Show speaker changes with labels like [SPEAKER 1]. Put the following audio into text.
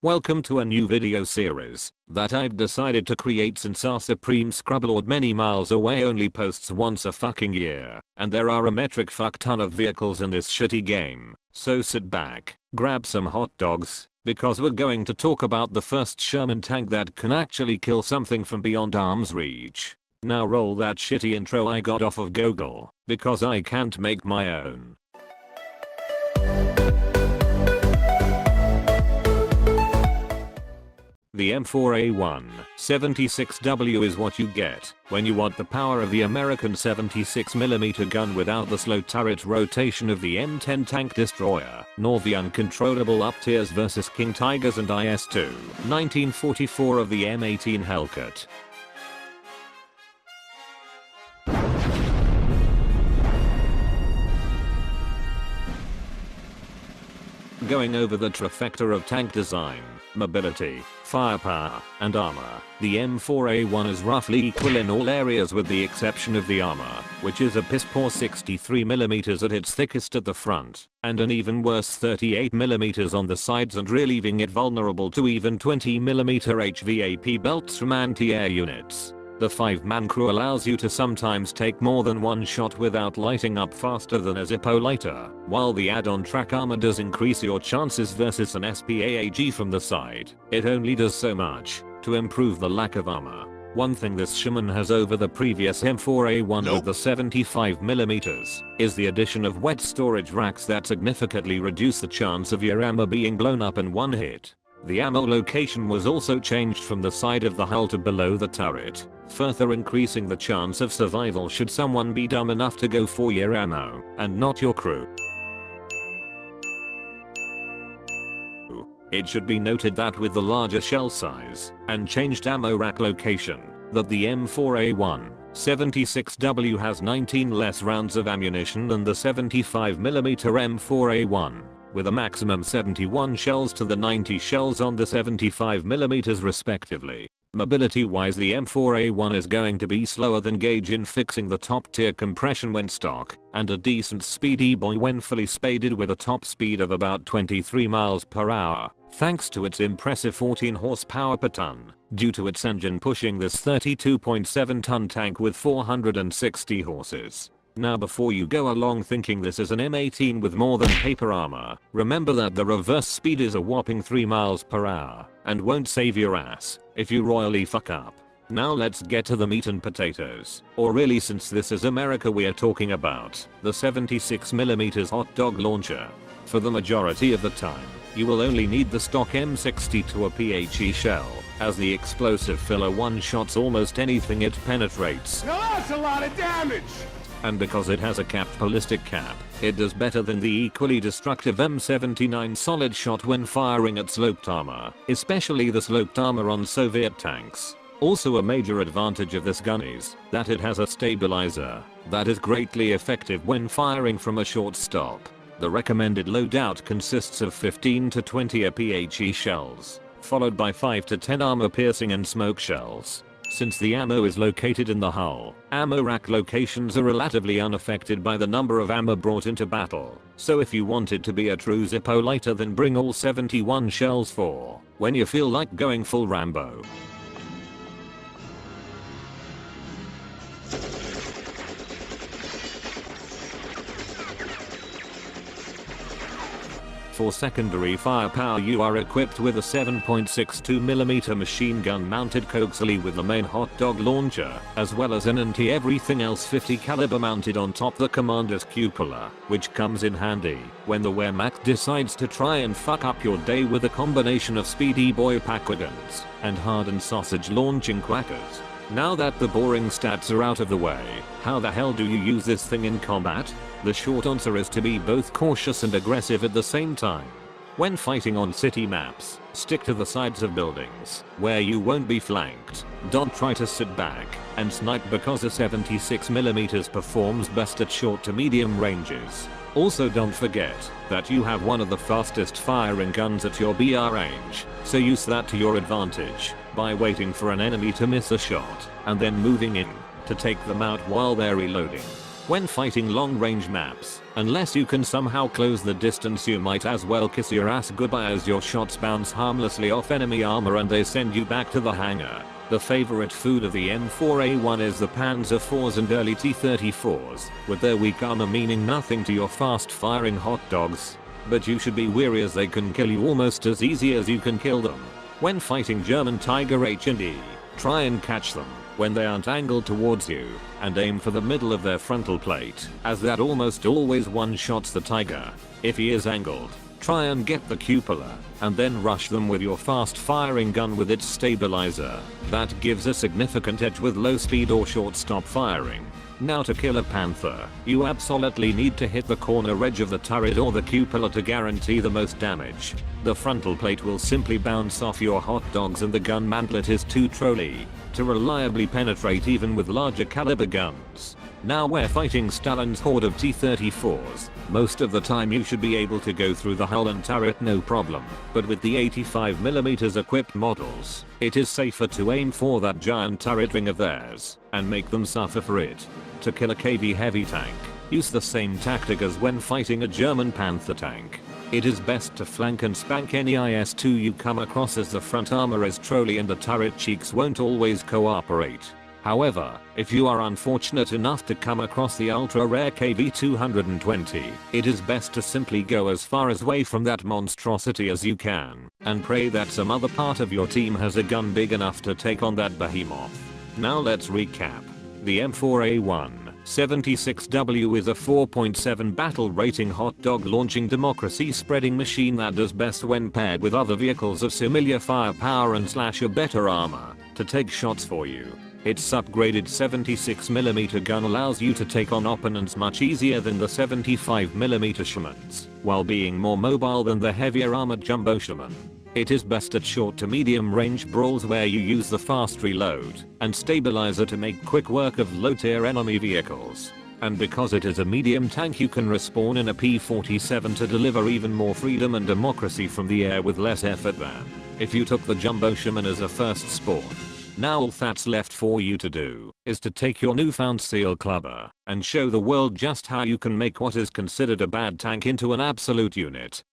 [SPEAKER 1] Welcome to a new video series that I've decided to create since our supreme scrublord many miles away only posts once a fucking year, and there are a metric fuck ton of vehicles in this shitty game, so sit back, grab some hot dogs, because we're going to talk about the first Sherman tank that can actually kill something from beyond arm's reach. Now roll that shitty intro I got off of Google, because I can't make my own. The M4A1 76W is what you get when you want the power of the American 76mm gun without the slow turret rotation of the M10 tank destroyer, nor the uncontrollable up tiers versus King Tigers and IS-2 1944 of the M18 Hellcat. Going over the trifecta of tank design, mobility, firepower, and armor, the M4A1 is roughly equal in all areas with the exception of the armor, which is a piss poor 63mm at its thickest at the front, and an even worse 38mm on the sides and relieving it vulnerable to even 20mm HVAP belts from anti-air units. The 5-man crew allows you to sometimes take more than one shot without lighting up faster than a Zippo lighter, while the add-on track armor does increase your chances versus an SPAAG from the side. It only does so much to improve the lack of armor. One thing this Sherman has over the previous M4A1 with the 75mm is the addition of wet storage racks that significantly reduce the chance of your ammo being blown up in one hit. The ammo location was also changed from the side of the hull to below the turret, further increasing the chance of survival should someone be dumb enough to go for your ammo, and not your crew. It should be noted that with the larger shell size and changed ammo rack location, that the M4A1 76W has 19 less rounds of ammunition than the 75mm M4A1. With a maximum 71 shells to the 90 shells on the 75mm respectively. Mobility wise, the M4A1 is going to be slower than Gauge in fixing the top tier compression when stock, and a decent speedy boy when fully spaded with a top speed of about 23 miles per hour, thanks to its impressive 14 horsepower per ton, due to its engine pushing this 32.7 ton tank with 460 horses. Now before you go along thinking this is an M18 with more than paper armor, remember that the reverse speed is a whopping 3 miles per hour, and won't save your ass if you royally fuck up. Now let's get to the meat and potatoes, or really since this is America we are talking about, the 76mm hot dog launcher. For the majority of the time, you will only need the stock M60 to a PHE shell, as the explosive filler one-shots almost anything it penetrates.
[SPEAKER 2] Now that's a lot of damage!
[SPEAKER 1] And because it has a capped ballistic cap, it does better than the equally destructive M79 solid shot when firing at sloped armor, especially the sloped armor on Soviet tanks. Also a major advantage of this gun is that it has a stabilizer that is greatly effective when firing from a short stop. The recommended loadout consists of 15 to 20 APHE shells, followed by 5 to 10 armor piercing and smoke shells. Since the ammo is located in the hull, ammo rack locations are relatively unaffected by the number of ammo brought into battle, so if you wanted to be a true Zippo lighter then bring all 71 shells for when you feel like going full Rambo. For secondary firepower you are equipped with a 7.62mm machine gun mounted coaxially with the main hot dog launcher, as well as an anti-everything else 50 caliber mounted on top the commander's cupola, which comes in handy when the Wehrmacht decides to try and fuck up your day with a combination of speedy boy pack wagons and hardened sausage launching quackers. Now that the boring stats are out of the way, how the hell do you use this thing in combat? The short answer is to be both cautious and aggressive at the same time. When fighting on city maps, stick to the sides of buildings where you won't be flanked. Don't try to sit back and snipe because a 76mm performs best at short to medium ranges. Also don't forget that you have one of the fastest firing guns at your BR range, so use that to your advantage by waiting for an enemy to miss a shot and then moving in to take them out while they're reloading. When fighting long range maps, unless you can somehow close the distance, you might as well kiss your ass goodbye as your shots bounce harmlessly off enemy armor and they send you back to the hangar. The favorite food of the M4A1 is the Panzer IVs and early T-34s, with their weak armor meaning nothing to your fast firing hot dogs. But you should be wary as they can kill you almost as easy as you can kill them. When fighting German Tiger H&E, try and catch them when they aren't angled towards you, and aim for the middle of their frontal plate, as that almost always one-shots the Tiger. If he is angled, try and get the cupola, and then rush them with your fast-firing gun with its stabilizer. That gives a significant edge with low speed or short stop firing. Now to kill a Panther, you absolutely need to hit the corner edge of the turret or the cupola to guarantee the most damage. The frontal plate will simply bounce off your hot dogs and the gun mantlet is too trolly to reliably penetrate even with larger caliber guns. Now we're fighting Stalin's horde of T-34s. Most of the time you should be able to go through the hull and turret no problem, but with the 85mm equipped models, it is safer to aim for that giant turret ring of theirs and make them suffer for it. To kill a KV heavy tank, use the same tactic as when fighting a German Panther tank. It is best to flank and spank any IS-2 you come across as the front armor is trolly and the turret cheeks won't always cooperate. However, if you are unfortunate enough to come across the ultra-rare KV-220, it is best to simply go as far away from that monstrosity as you can, and pray that some other part of your team has a gun big enough to take on that behemoth. Now let's recap. The M4A1 76W is a 4.7 battle rating hot dog launching democracy spreading machine that does best when paired with other vehicles of similar firepower and / better armor to take shots for you. Its upgraded 76mm gun allows you to take on opponents much easier than the 75mm Shermans, while being more mobile than the heavier armored jumbo Sherman. It is best at short to medium range brawls where you use the fast reload and stabilizer to make quick work of low tier enemy vehicles. And because it is a medium tank, you can respawn in a P-47 to deliver even more freedom and democracy from the air with less effort than if you took the jumbo Sherman as a first spawn. Now all that's left for you to do is to take your newfound seal clubber and show the world just how you can make what is considered a bad tank into an absolute unit.